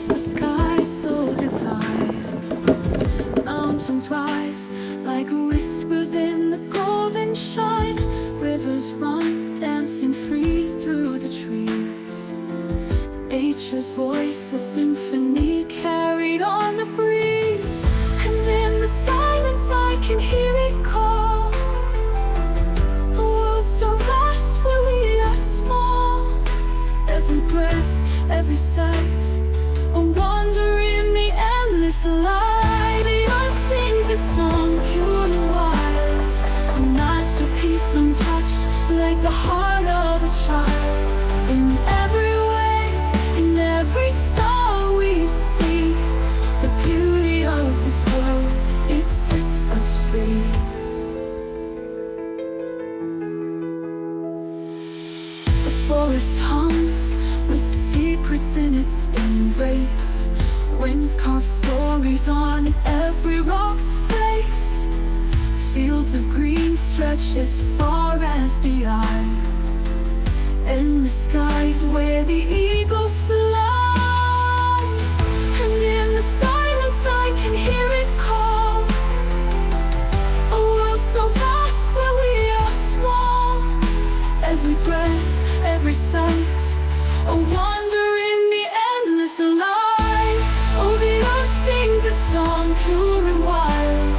stars, the sky so divine. Mountains rise like whispers in the golden shine. Rivers run, dancing free through the trees. Nature's voice, a symphony carried on the breeze. And in the silence I can hear it call. A world so vast where we are small. Every breath, every sight, a wonder in the endless light. The earth sings its song, pure and wild, a masterpiece untouched, like the heart of a child. In every wave, in every star we see the beauty of this world, it sets us free. The forest hums with secrets in its embrace. Winds carve stories on every rock's face. Fields of green stretch as far as the eye. Endless skies where the eagles fly. And in the silence I can hear it call. A world so vast where we are small. Every breath, every sight, a wonder in the endless light. Oh, the earth sings its song, pure and wild,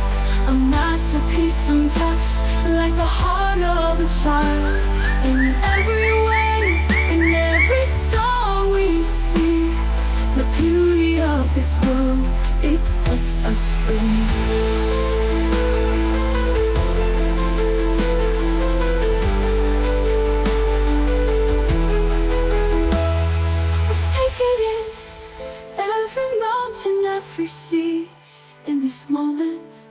a masterpiece untouched, like the heart of a child. In every wave, in every star we see the beauty of this world, it sets us free. Every sea, in this moment,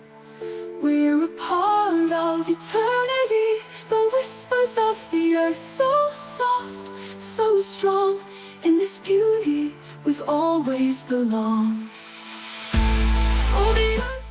we're a part of eternity. The whispers of the earth, so soft, so strong. In this beauty, we've always belonged. Oh, the earth